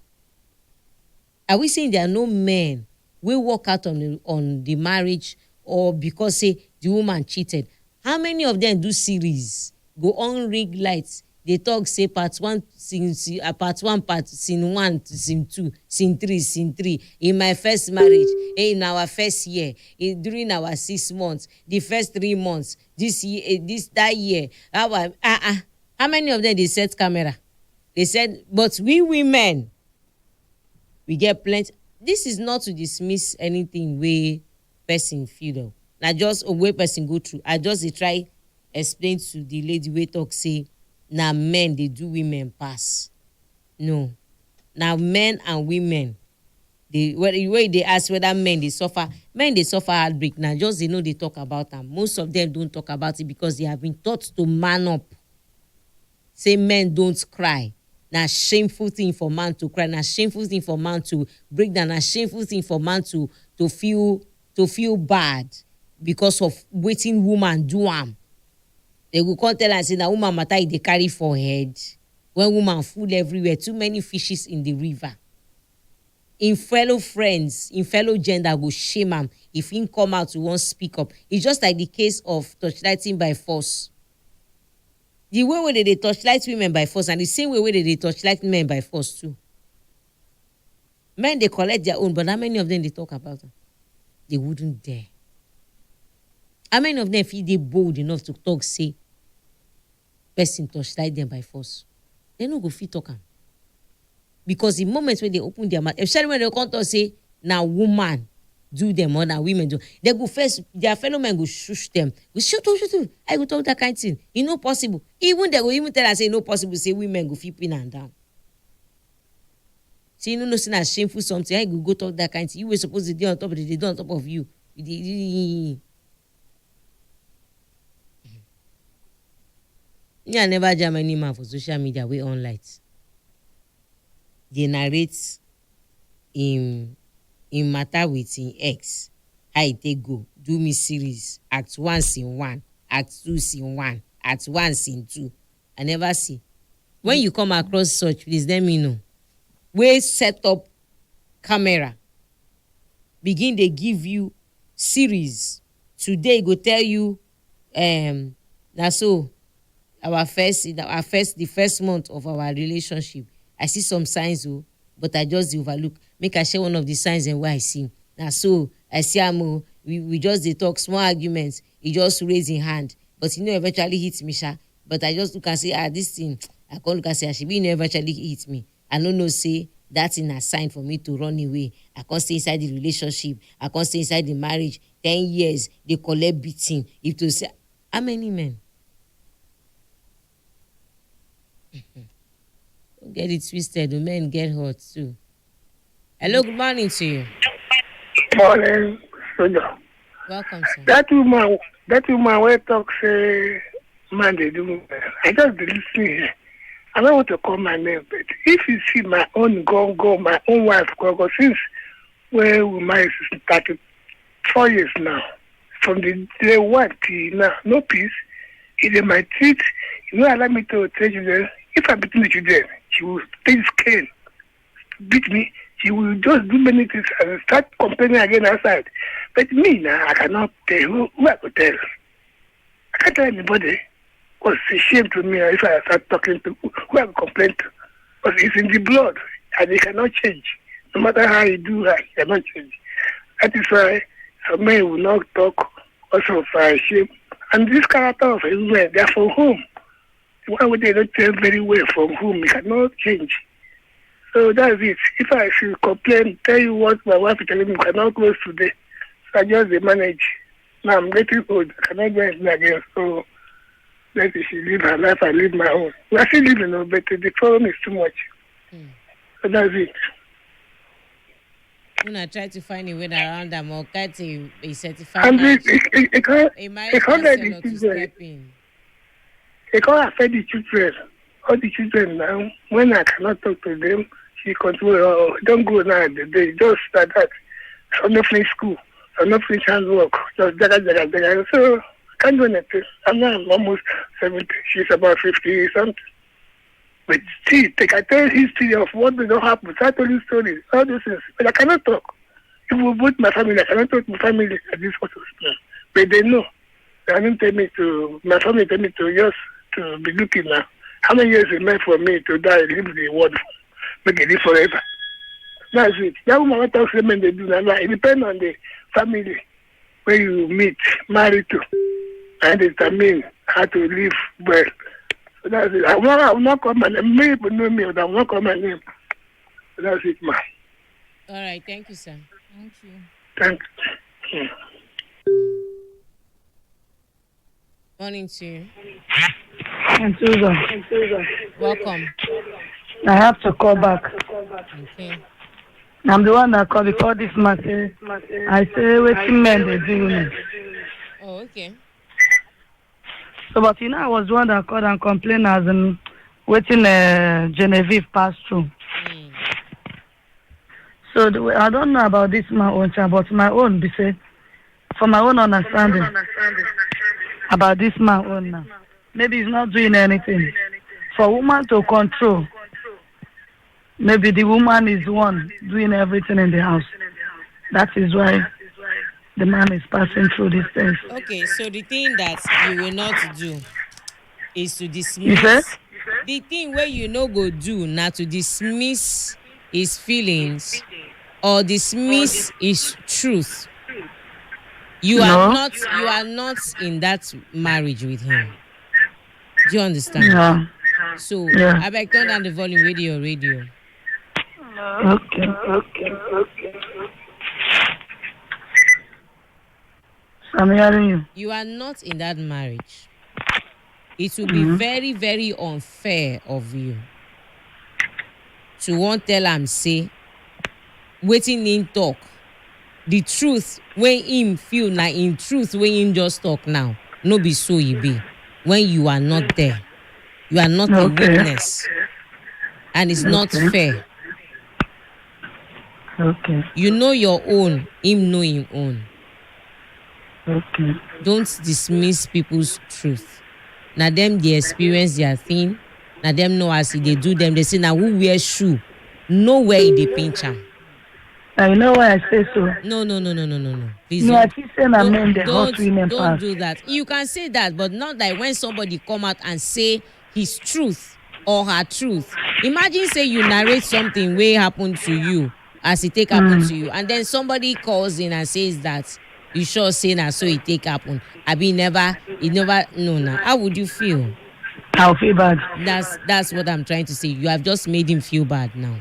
Are we saying there are no men where walk out on the marriage or because say the woman cheated? How many of them do series, go on ring lights? They talk say part 1, scene 1, scene 2, scene 3, scene 3. In my first marriage, in our first year, during our 6 months, the first 3 months, this year, that year. How many of them they set camera? They said, but we women, we get plenty. This is not to dismiss anything way person feel. Now just a way person go through. I just try explain to the lady we talk say. Now men they do women pass. No. Now men and women the way they ask whether men they suffer heartbreak now. Just they know they talk about them. Most of them don't talk about it because they have been taught to man up. Say men don't cry. Now shameful thing for man to cry. Now shameful thing for man to break down. Now shameful thing for man to feel bad because of waiting woman do am. They will come tell and say that woman matter they carry for head. When woman fool everywhere, too many fishes in the river. In fellow friends, in fellow gender go shame am if he come out to won't speak up. It's just like the case of torchlighting by force. The way where they torchlight women by force and the same way where they torchlight men by force too. Men they collect their own, but how many of them they talk about them? They wouldn't dare. How many of them feel they bold enough to talk, say, person torchlight them by force? They no go fit talk am. Because the moment when they open their mouth, especially when they come to say, now woman do them or now women do, they go first, their fellow men go shush them. Go shut up. I go talk that kind of thing. It's not possible. Even they go even tell us say no possible, say women go flip in and down. See, you know, see that shameful something. I go talk that kind of thing. You were supposed to be on top of it, they do on top of you. Yeah, never jam any man for social media we on lights. They narrate in matter with in X. How it take go. Do me series. Act 1 scene 1. Act 2 scene 1. Act 1 scene 2. I never see. When you come across such, please let me know. We set up camera. Begin they give you series. Today go tell you that's so the first month of our relationship. I see some signs, but I just overlook. Make I share one of the signs and where I see. Now, so I see him. We just they talk small arguments. He just raise his hand, but eventually hits me, sha. But I just look and say, this thing. I can't look and say, she eventually hits me. I don't know, say that's in a sign for me to run away. I can't stay inside the relationship. I can't stay inside the marriage. 10 years they collect beating. If to say, how many men? Don't get it twisted. The men get hurt too. Hello, good morning to you. Morning, Soja. Welcome, sir. That woman will talk say man they do. I just listen here. I don't want to call my name, but if you see my own go, my own wife go, since where we married 34 years now, from the day one till now, no peace. It is my teeth. Allow me to tell you that if I beat the children, she will take cane, beat me. She will just do many things and start complaining again outside. But me now, I cannot tell who I could tell. I can't tell anybody. Because it's a shame to me if I start talking to who I complain to. Because it's in the blood and it cannot change. No matter how you do, it cannot change. That is why some men will not talk also for shame. And this character of a woman, they are from home. Why would they not tell very well from whom? It cannot change. So that's it. If I should complain, tell you what my wife is telling me, I cannot close today. So I just manage. Now I'm getting old. I cannot do anything again. So let she live her life, I live my own. We are still living, but the problem is too much. So that's it. When I try to find a way around them or get a certified and marriage, a marriage counselor to step in. It can't affect the children. All the children now, when I cannot talk to them, she control, don't go now, they just start that. I'm not finish school. I'm not finish handwork. Just jaga. So, I can't do anything. I'm almost 70. She's about 50 something. But see, I tell history of what did not happen. I tell you stories, all those things. But I cannot talk. If we both my family, I cannot talk to my family at this point of time. But they know. They didn't tell me to, my family tell me to just to be looking now. How many years it meant for me to die, leave the world, make it live forever? That's it. That woman what talks to men they do now. It depends on the family where you meet, marry to, and determine how to live well. So that's it. I will not call my name. Many people know me, but I will not call my name. So that's it, ma. All right. Thank you, sir. Thank you. Thank you. Morning to you. And Susan, Welcome. I have to call back. Okay. I'm the one that called before this man say, I say, waiting men they do me. Oh, okay. So, but I was the one that called and complained as in waiting Genevieve pass through. So I don't know about this my own child, but my own be say, for my own understanding about this man own now. Maybe he's not doing anything. For woman to control, maybe the woman is the one doing everything in the house. That is why the man is passing through these things. Okay, so the thing that you will not do is to You say? dismiss. The thing where you no go do now to dismiss his feelings or dismiss his truth. You are No. not in that marriage with him. Do you understand? Yeah. So Yeah. I beg turn down the volume, radio. Okay. I'm hearing you. You are not in that marriage. It will be very, very unfair of you to want tell am say wetin him talk. The truth when him feel na in truth when him just talk now. No be so e be. When you are not there. You are not a witness. And it's not fair. Okay. You know your own, him know him own. Okay. Don't dismiss people's truth. Na them they experience their thing. Na them know as they do them. They say na who wear shoe. Know where they pinch am. You know why I say so? No. Please No, I keep saying I mean the hot women don't pass. do that. You can say that, but not that when somebody come out and say his truth or her truth. Imagine say you narrate something wey happen to you as it take happen to you, and then somebody calls in and says that you sure say na so it take happen. Abi never no na. How would you feel? I'll feel bad. That's what I'm trying to say. You have just made him feel bad now.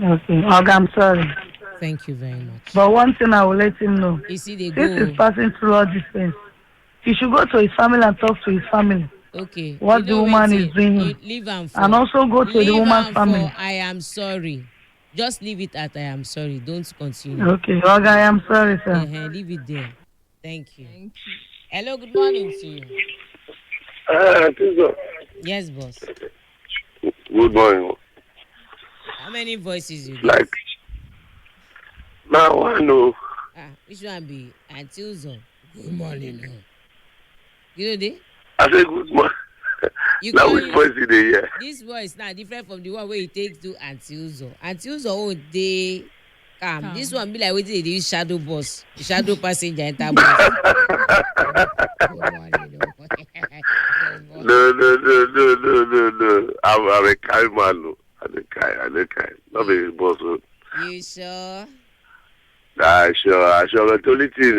Okay. Okay, I'm sorry. Thank you very much. But one thing I will let him know. You see, they Since go. he's passing through all these things, he should go to his family and talk to his family. Okay. What the woman is doing him. Leave am for. And also go to the woman's family. I am sorry. Just leave it at I am sorry. Don't continue. Okay. Okay, I am sorry, sir. Leave it there. Thank you. Hello, good morning to you. Yes, boss. Good morning. How many voices you get? Like, now I know. Which one be Auntie Uzo? Good morning. You know they? I say good morning. Now which voice did they hear? This voice now different from the one where it takes to Auntie Uzo. Auntie Uzo, oh, they calm. This one be like waiting they use shadow boss, shadow passenger enter bus. No. I'm a kind man. I'm a kind. Not a boss. You sure? Sure. But only thing.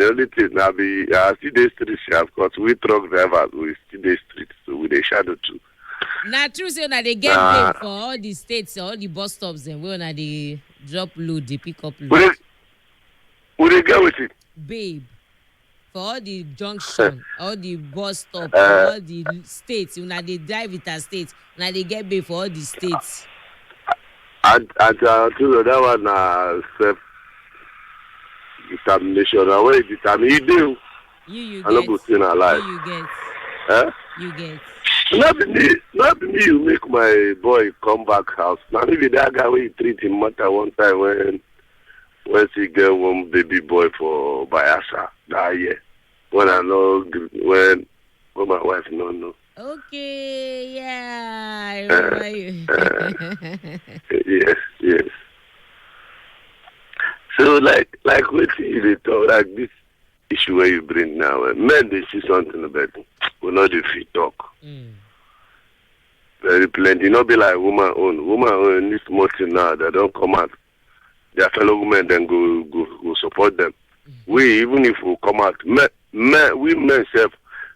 Now be see the streets. Of course, we truck drivers. We see the streets. So we the shadow too. Now true say na they get paid for all the states, all the bus stops, and when they drop load, they pick up load. Would they get with it? Babe, for all the junction, all the bus stop, all the states, when they drive it as states, now they get paid for all the states. And that one self determination. Now when you determine, you do. You I don't go see na life. You get. You get. Not be me. You make my boy come back house. Now maybe that guy will treat him matter one time when she get one baby boy for Bayasa that year. When I know when my wife no. Okay, yeah, I remember you. Yes. So like what you talk like this issue where you bring now, men they see something about it. We not if you talk. Very plenty. Not be like woman own this motive now. They don't come out. Their fellow women then go support them. We even if we come out, we men self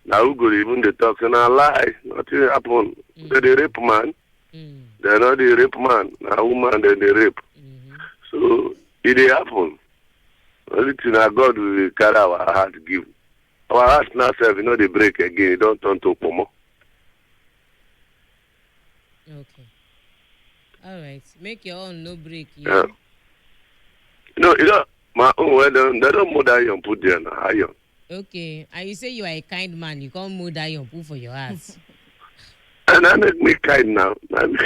now we go even the talk and I lie. Nothing happen. They rape man. They're not the rape man. Now woman then they rape. So it happen. Only thing that God will carry our heart give. Our heart now self, they break again. It don't turn to pomo. Okay. All right. Make your own no break. Yeah. my own, they don't mold iron put there now, iron. Okay, and you say you are a kind man. You can't mold iron put for your house. And I make me kind now. And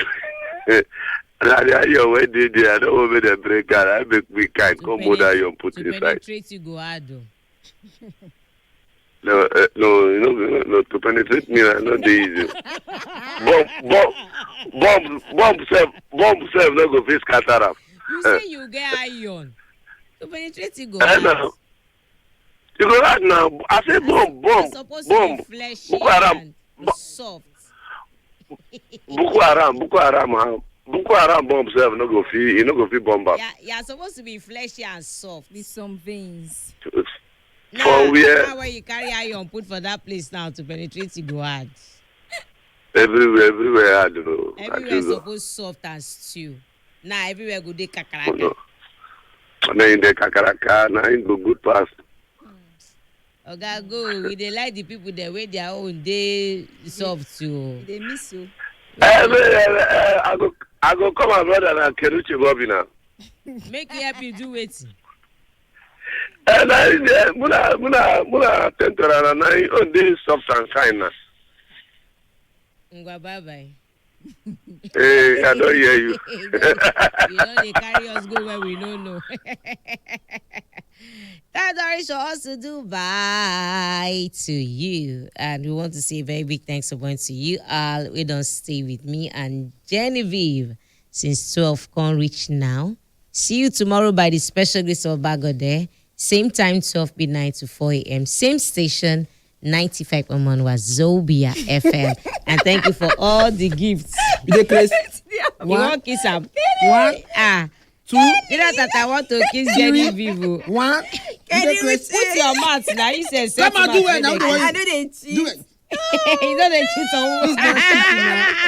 I iron where they there. I don't want me to break out. I make me kind. Come mold iron put to inside. penetrate you go hard though. No, to penetrate me, I know the easy. Bomb, no go face cataract. You say you get iron. To penetrate you go I hard. know. You go hard now. I say bomb. It's supposed to be fleshy and soft. Boko Haram bomb self no go feel. You no go feel bomb back. Yeah, you're supposed to be fleshy and soft with some veins. Now where you carry iron put for that place now to penetrate you go hard. Everywhere hard, you know. Everywhere supposed soft and stew. Now everywhere go dey kakaraka. Oh, no. Now in the kakaraka, now in go good pass. Oga go, we dey like the people that way their own dey soft too. They miss you. I go come my brother and Keruchi Bobby now. Make you help you do wetin. And muna temporary and I on this soft and fine now. Ngwa bye bye. Hey, I don't hear you. You know they carry us go where we don't know. That's all right for us to do. Bye to you. And we want to say a very big thanks for going to you all. We don't stay with me and Genevieve since 12 can't reach now. See you tomorrow by the special grace of Bagode. Same time, 12 midnight to 4 a.m. Same station, 95.1 was Zobia FM. And thank you for all the gifts. You want kiss him? 1, 2. You know that I want to kiss Genevieve. 1. Put your mouth now. You said come on, do it now. I know they cheat. Do it. You know they cheat on This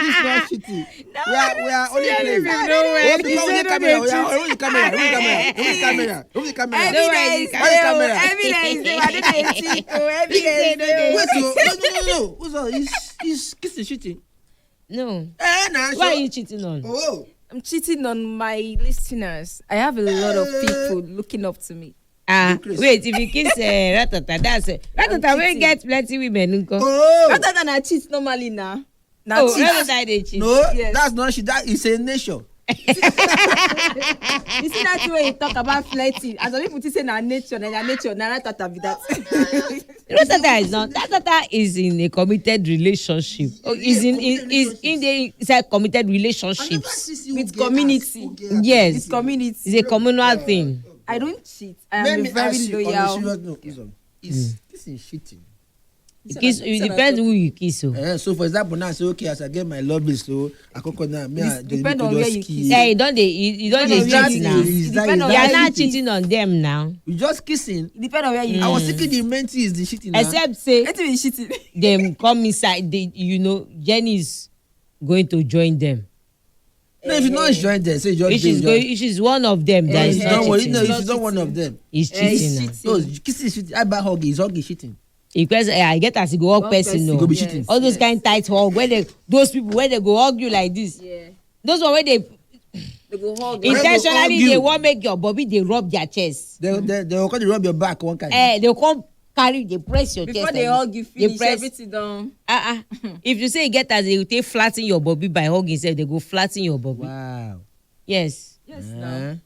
is not cheating. We are only playing. Remove the camera. Remove the camera. Remove the camera. Evidence. No. What's all? He's kissing, cheating. No. Why are you cheating on? Oh. I'm cheating on my listeners. I have a lot of people looking up to me. Wait, if you kiss Ratata, that's it. Ratata will get plenty women. Ratata na cheat normally now. Ratata they cheat. No, yes. That's not shit. That is a nation. You see that way you talk about flirting. As people say na nature, na Ratata be that. Ratata is not. Ratata is in a committed relationship. It's a committed relationships with community. Yes, with community. It's a communal thing. I don't cheat. I am very loyal. This is cheating. It depends who you kiss. So for example, now say okay, as I get my love list, so I could now me depend on where you kiss. You don't cheat now. You are not cheating on them now. You just kissing. It depends on where you. I was thinking the main thing is the cheating. Except say it is cheating. Them come inside. Jenny is going to join them. No, if you not join them, say just. She's one of them. That is not cheating. No, if she's not one of them, he's cheating. No, kissing is cheating. I buy hug is cheating. Because I get as you go hug person, no. Go be cheating. All those kind tight hug those people where they go hug you like this. Yeah. Those one where they go hug. Intentionally they want make your body they rub their chest. They will come to rub your back one kind. They come carry they press your chest. Before they hug you finish everything down. If you say you get as they will take flatten your body by hugging, say they go flatten your body. Wow. Yes. Now.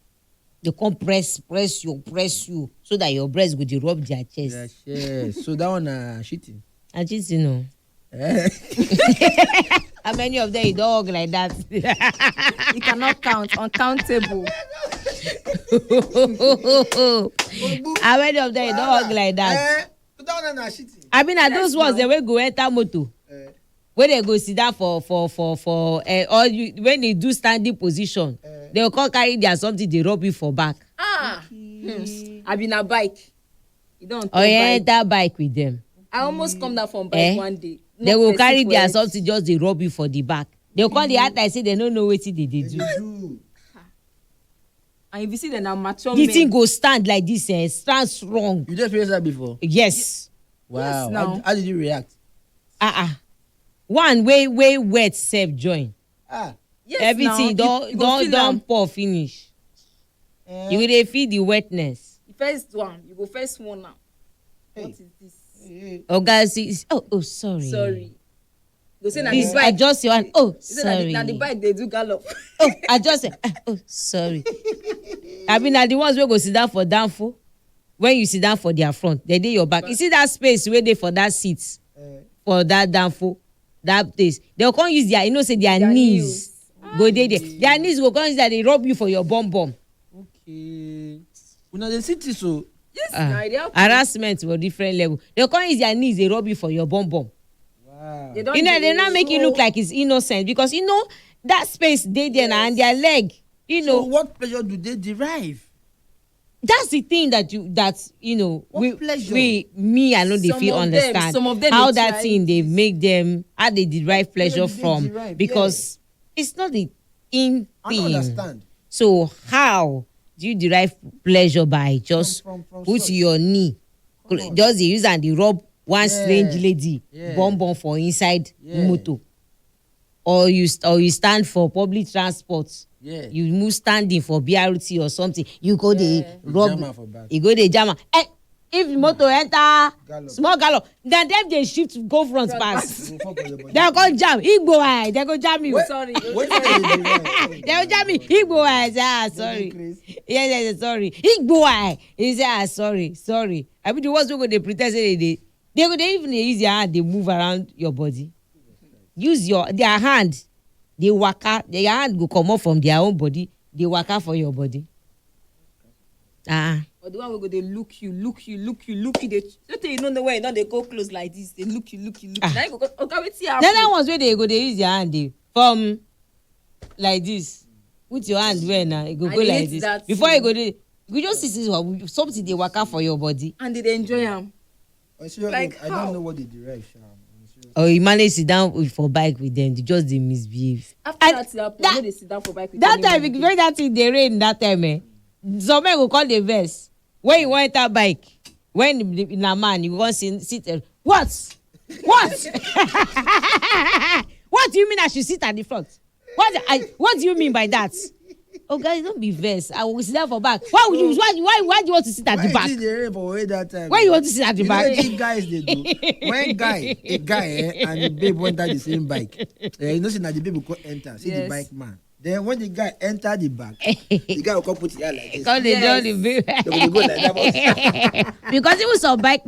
They come press you so that your breast go dey rub their chest. Yes. So that one cheating. Cheating, no. How many of them you don't hug like that? You cannot count. Uncountable. How many of them you don't hug like that? That one cheating. I mean, are those ones they will go enter motor? When they go sit down for or when they do standing position, they will come carry their something they rub you for back. I been a bike. You don't. Enter bike with them. I almost come down from bike one day. They will carry their something just they rub you for the back. They will call the other say they don't know what they do. And if you see them now mature the thing go stand like this, stand strong. You just experienced that before? Yes. Wow. Yes, how did you react? One way wet self join. Yes, everything don't pour finish. You will dey feel the wetness. The first one, you go first one now. Hey. What is this? Oga see, sorry. Sorry. Go say na Please the bike. adjust your hand. Sorry. Na the bike dey do gallop. Adjust. Sorry. I mean, na the ones wey go sit down for danfo. When you sit down for their front, they dey your back. You see that space wey dey for that seat, for that danfo, that place. They go come use their, you know, say their knees go dey there. Their knees go come use that they rub you for your bum. Okay. Una dey see this so. Yes, na dey happen. Harassment for different level. They go come use their knees, they rub you for your bum. Wow. They don't You know, they not make it look like it's innocent because you know that space dey there now and their leg. You know So what pleasure do they derive? that's the thing that you know What pleasure? I know they Some feel of them- understand some of them how dey that try thing they make them how they derive pleasure they from derive, because it's not the in I don't thing. understand. So how do you derive pleasure by just From put source. your knee just dey use and dey rub one strange lady Yeah. bum for inside Yeah. motor or you stand for public transport. Yeah. You move standing for BRT or something you go dey rub Jam am for back. you go dey jam am if motor enter Gallop. small gallop na dem dey shift go front pass Go fuck for your body. dem go jam igbo eye dem go jam you Sorry. What do they derive? dem go jam you igbo eye say sorry yes sorry igbo eye he say sorry I mean the ones wey go dey pre ten d say they go dey even dey use their hand dey move around your body use their hand dey waka their hand go comot from their own body dey waka for your body Or the one wey go dey look you. They so tey you no know where you don dey go close like this. They look you. Now you go okay wetin happen? the other ones wey dey go dey use their hand dey from like this put your hand well na e go I go like hate this that before thing. you go dey you just see something dey waka for your body And they dey enjoy am. Like I how? don't know what they derive. or you manage sit down for bike with them they just dey misbehave. After And that thing happen, I no dey sit down for bike with that time anyone when that thing dey rain that time some men go come dey vex when you wan enter bike when na man you go come sit what what do you mean I should sit at the front what do you mean by that guys don't be vex I will sit down for back why do you want to sit at the back Why did they rain for way that time? why you want to sit at the back. You know, guys they do. When a guy and the babe went at the same bike, you know, see now the babe will go enter, see the Yes. bike man. Then when the guy enter the back, the guy will come put his hand like this. Come dey Yes. don the They will go like that. because even some bike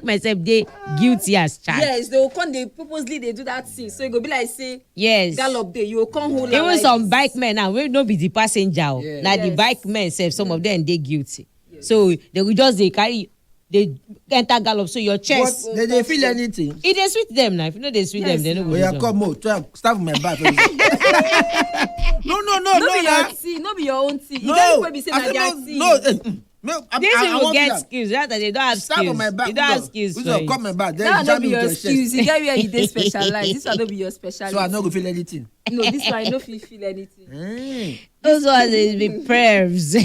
myself dey guilty as charged. Yes, they will come. They purposely they do that thing, so it go be like say Yes. gallop day. You will come hold am Even like some this. bike men now wey no be the passenger o Yeah. na the Yes. bike men sef some of them dey guilty so they will just dey carry dey enter gallop so your chest But they feel anything. e dey sweet them na if you no dey sweet them they no go Oh do yeah, am. come more. Try start with my back. No, No be nah. your tea, no be your own tea. You No, get people be say I na said their no, tea. no. These people want get that. skills rather they don't have Start skills on my back. they don't have skills for it. Come my back. Then That one no jam be me with your your chest. excuse. You get where you dey specialize. This one no be your specialty. So I no go feel anything. No, this one I no fit feel anything. Those ones dey be pervs.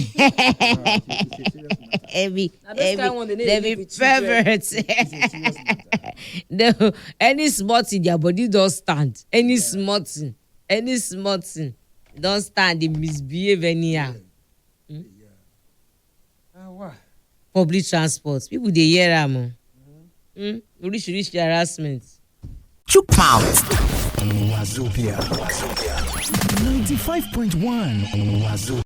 Every Na those kind one they no dey they live be with children. perverts. No, any small thing their body don stand. Any small thing don stand dey misbehave anyhow. Public transport people dey hear am o. Oríṣiríṣi harassment. Chook mouth. Wazobia 95.1 Wazobia.